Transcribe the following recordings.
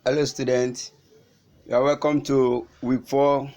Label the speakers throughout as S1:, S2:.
S1: Hello students, you are welcome to week 4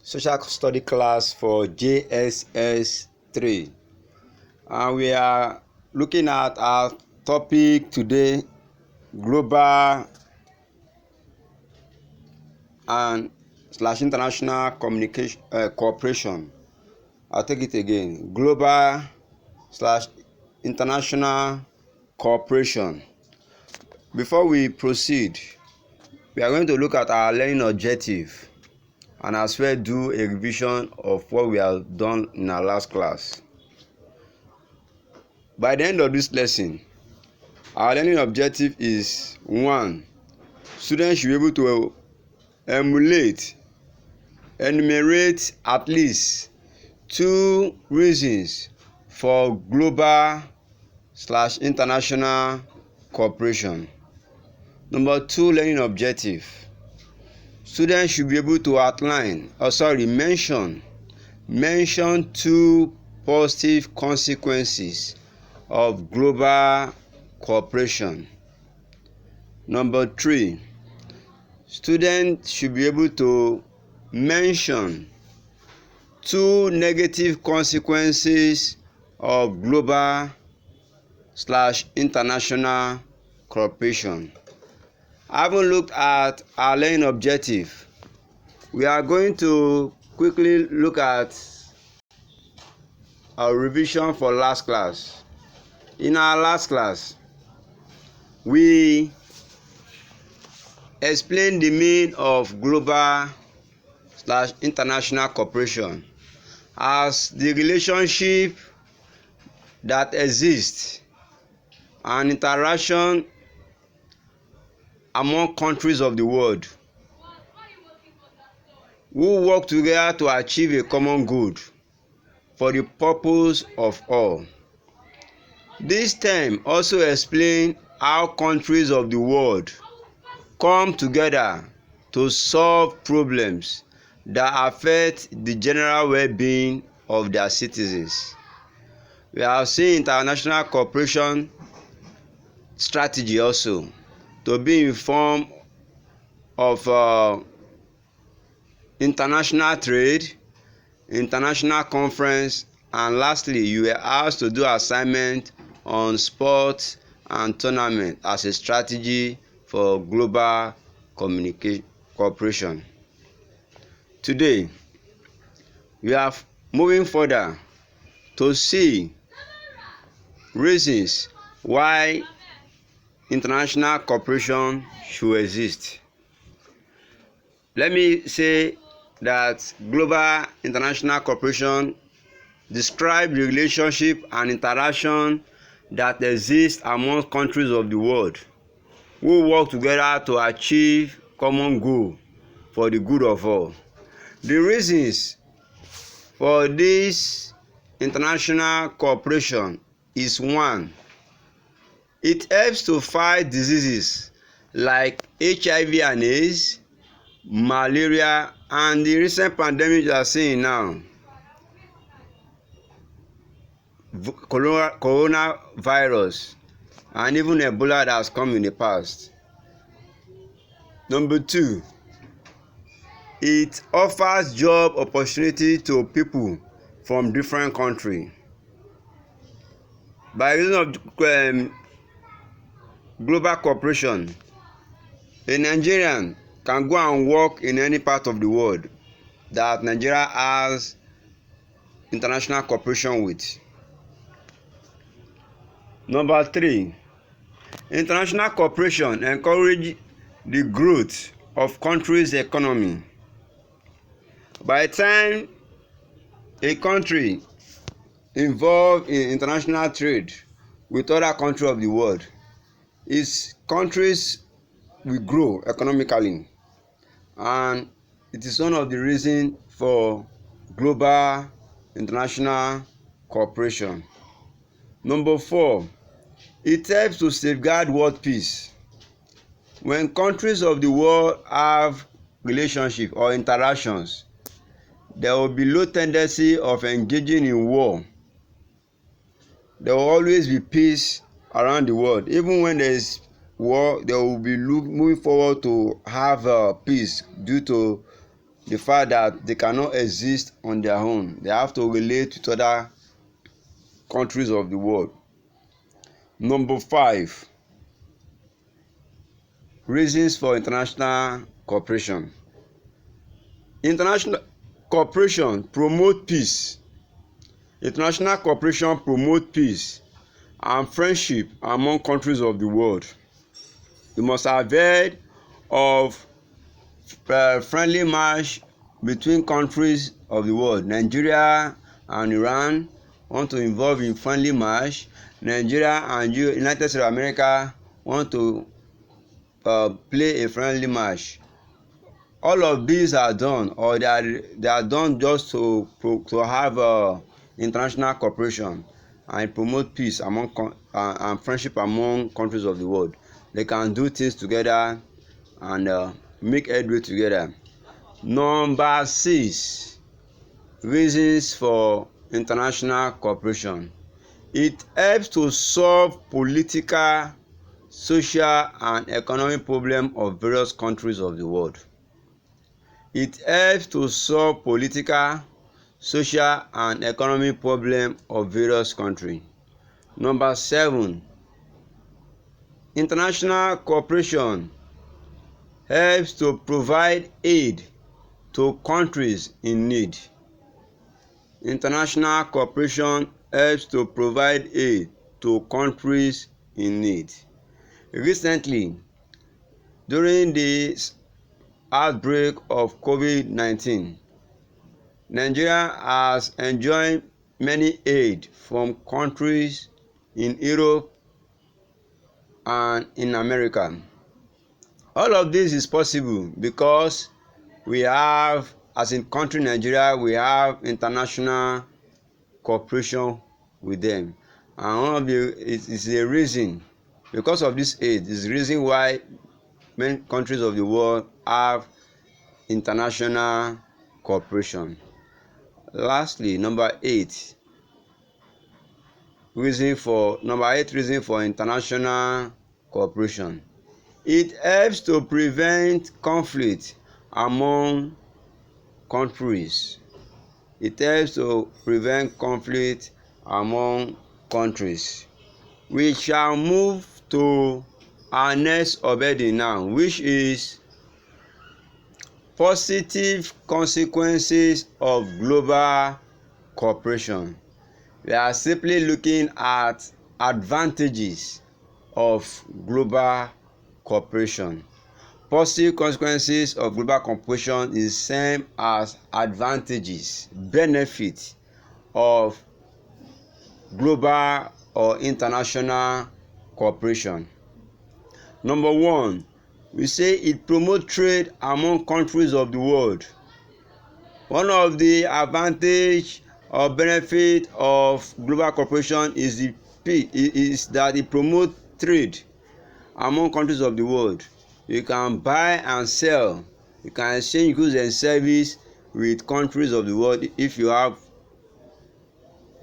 S1: social study class for JS3, and we are looking at our topic today, global and / international communication cooperation. I'll take it again, global / international cooperation. Before we proceed, we are going to look at our learning objective and as well do a revision of what we have done in our last class. By the end of this lesson, our learning objective is 1. Students should be able to enumerate at least 2 reasons for global / international cooperation. Number 2 learning objective. Students should be able to mention 2 positive consequences of global cooperation. Number 3, students should be able to mention 2 negative consequences of global / international cooperation. Having looked at our learning objective, we are going to quickly look at our revision for last class. In our last class, we explained the meaning of global / international cooperation as the relationship that exists and interaction among countries of the world who work together to achieve a common good for the purpose of all. This term also explains how countries of the world come together to solve problems that affect the general well-being of their citizens. We have seen international cooperation strategy also to be in form of international trade, international conference, and lastly, you were asked to do assignment on sports and tournament as a strategy for global cooperation. Today, we are moving further to see reasons why international cooperation should exist. Let me say that global international cooperation describes the relationship and interaction that exists among countries of the world who work together to achieve common goal for the good of all. The reasons for this international cooperation is 1. It helps to fight diseases like HIV and AIDS, malaria, and the recent pandemic you are seeing now, coronavirus, and even Ebola that has come in the past. Number 2, it offers job opportunity to people from different countries. By reason of global cooperation, a Nigerian can go and work in any part of the world that Nigeria has international cooperation with. Number 3, international cooperation encourages the growth of countries' economy. By the time a country involved in international trade with other countries of the world, its countries will grow economically, and it is one of the reasons for global international cooperation. Number 4, it helps to safeguard world peace. When countries of the world have relationships or interactions, there will be low tendency of engaging in war. There will always be peace around the world. Even when there is war, they will be moving forward to have peace due to the fact that they cannot exist on their own. They have to relate with other countries of the world. Number 5, reasons for international cooperation. International cooperation promote peace. International cooperation promote peace and friendship among countries of the world. You must have heard of friendly match between countries of the world. Nigeria and Iran want to involve in friendly match. Nigeria and United States of America want to play a friendly match. All of these are done, or they are done just to have international cooperation and promote peace among and friendship among countries of the world. They can do things together and make headway together. Number 6, reasons for international cooperation. It helps to solve political, social, and economic problems of various countries of the world. It helps to solve political, social, and economic problems of various countries. Number 7, international cooperation helps to provide aid to countries in need. International cooperation helps to provide aid to countries in need. Recently, during the outbreak of COVID-19, Nigeria has enjoyed many aid from countries in Europe and in America. All of this is possible because we have, as in country Nigeria, we have international cooperation with them, and one of the is a reason, because of this aid, is the reason why many countries of the world have international cooperation. Lastly, number 8 reason for international cooperation. It helps to prevent conflict among countries. It helps to prevent conflict among countries. We shall move to our next heading now, which is positive consequences of global cooperation. We are simply looking at advantages of global cooperation. Positive consequences of global cooperation is same as advantages, benefits of global or international cooperation. Number 1, we say it promotes trade among countries of the world. One of the advantage or benefit of global cooperation is that it promotes trade among countries of the world. You can buy and sell, you can exchange goods and service with countries of the world if you have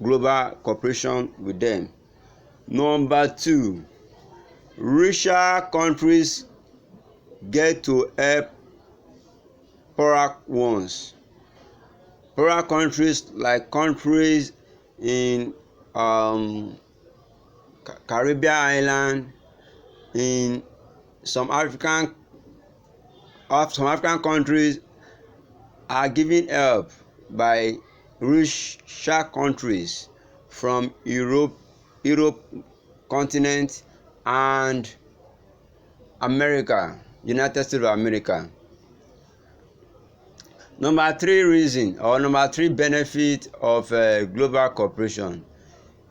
S1: global cooperation with them. Number 2, richer countries get to help poorer ones. Poorer countries, like countries in Caribbean island, in some African countries, are given help by richer countries from Europe continent and America, United States of America. Number 3 benefit of global cooperation.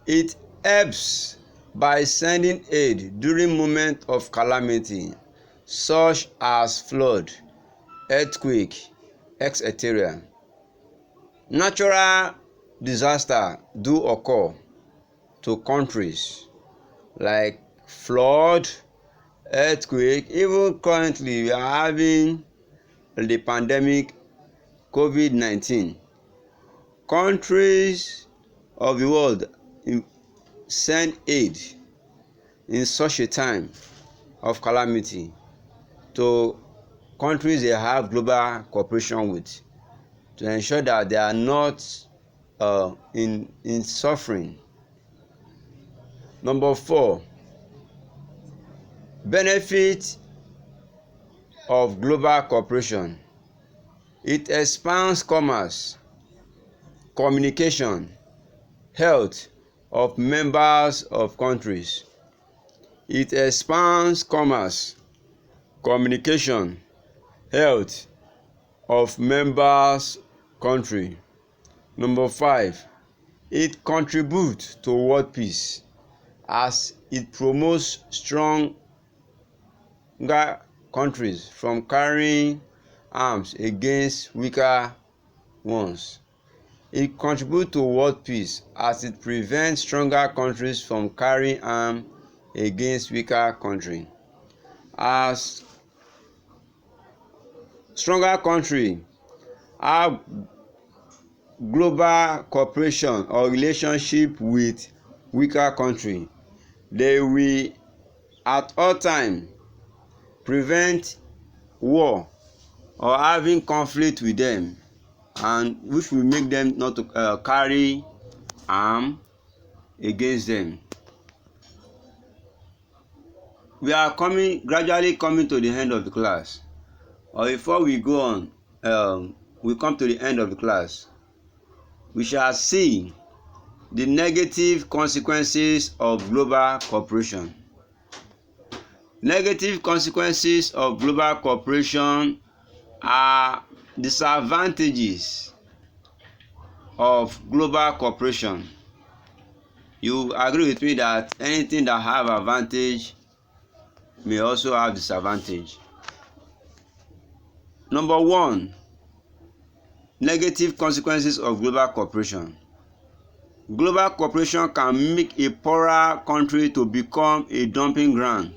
S1: It helps by sending aid during moments of calamity, such as flood, earthquake, etc. Natural disasters do occur to countries like flood, earthquake. Even currently, we are having the pandemic COVID-19. Countries of the world send aid in such a time. of calamity to countries they have global cooperation with, to ensure that they are not in suffering. Number 4, benefit of global cooperation. It expands commerce, communication, health of members of countries. It expands commerce, communication, health of members country. Number 5, it contributes to world peace as it promotes stronger countries from carrying arms against weaker ones. It contributes to world peace as it prevents stronger countries from carrying arms against weaker countries. As stronger countries have global cooperation or relationship with weaker country, they will at all time prevent war or having conflict with them, and which will make them not to carry arm against them. We are gradually coming to the end of the class. Or before we go on, we come to the end of the class, we shall see the negative consequences of global cooperation. Negative consequences of global cooperation are disadvantages of global cooperation. You agree with me that anything that have advantage may also have disadvantage. Number 1, negative consequences of global cooperation. Global cooperation can make a poorer country to become a dumping ground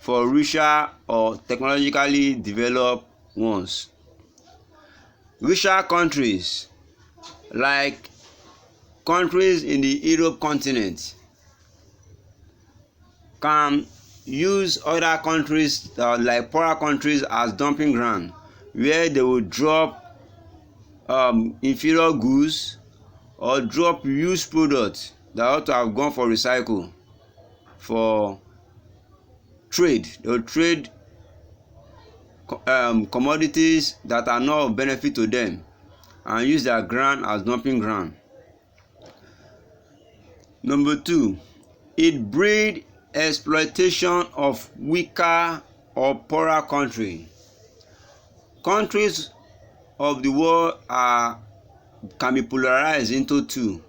S1: for richer or technologically developed ones. Richer countries, like countries in the Europe continent, can use other countries like poorer countries as dumping ground, where they will drop inferior goods or drop used products that ought to have gone for recycle for trade. They will trade commodities that are not of benefit to them and use their ground as dumping ground. Number 2, it breeds exploitation of weaker or poorer country. Countries of the world can be polarized into two.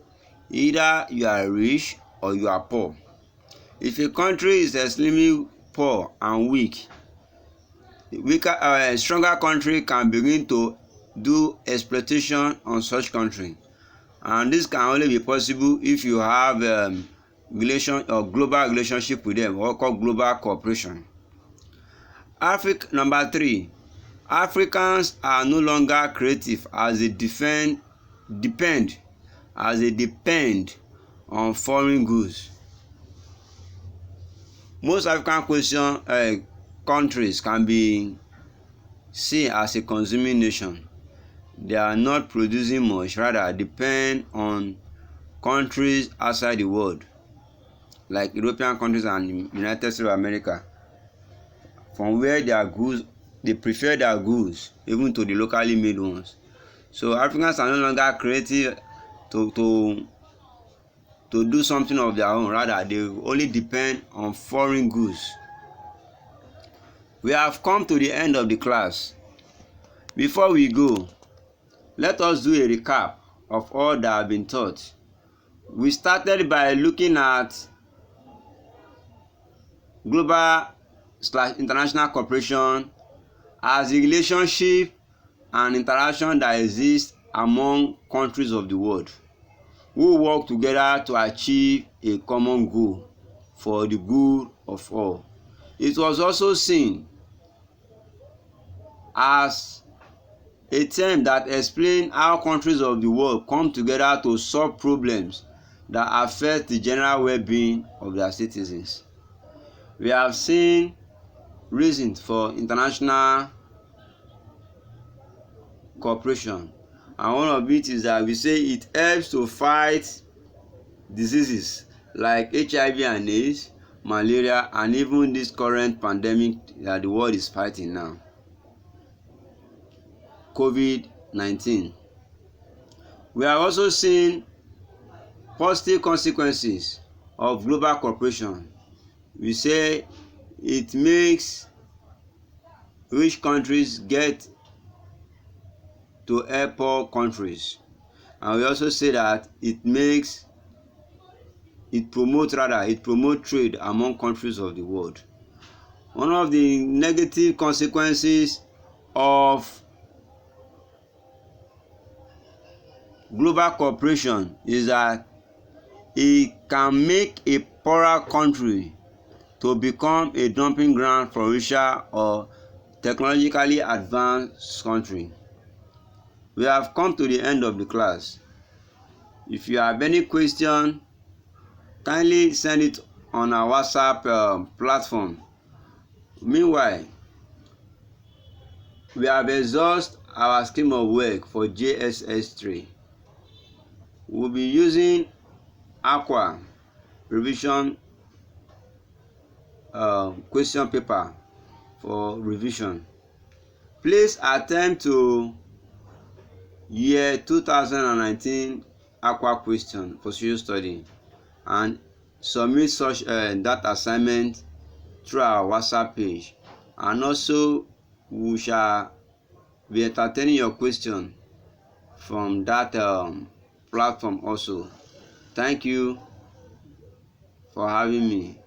S1: Either you are rich or you are poor. If a country is extremely poor and weak, a stronger country can begin to do exploitation on such country, and this can only be possible if you have global relationship with them, or called global cooperation. Number 3, Africans are no longer creative as they depend on foreign goods. Most African countries can be seen as a consuming nation. They are not producing much, rather depend on countries outside the world, like European countries and United States of America, from where their goods, they prefer their goods even to the locally made ones. So Africans are no longer creative to do something of their own, rather they only depend on foreign goods. We have come to the end of the class. Before we go, let us do a recap of all that have been taught. We started by looking at global/international cooperation as a relationship and interaction that exists among countries of the world who work together to achieve a common goal for the good of all. It was also seen as a term that explains how countries of the world come together to solve problems that affect the general well-being of their citizens. We have seen reasons for international cooperation, and one of it is that we say it helps to fight diseases like HIV and AIDS, malaria, and even this current pandemic that the world is fighting now, COVID-19. We are also seeing positive consequences of global cooperation. We say it makes rich countries get to help poor countries, and we also say that it promotes trade among countries of the world. One of the negative consequences of global cooperation is that it can make a poorer country to become a dumping ground for richer or technologically advanced country. We have come to the end of the class. If you have any question, kindly send it on our WhatsApp platform. Meanwhile, we have exhausted our scheme of work for JS3. We'll be using Aqua revision question paper for revision. Please attempt to year 2019 Aqua question for social study and submit such that assignment through our WhatsApp page, and also we shall be entertaining your question from that platform also. Thank you for having me.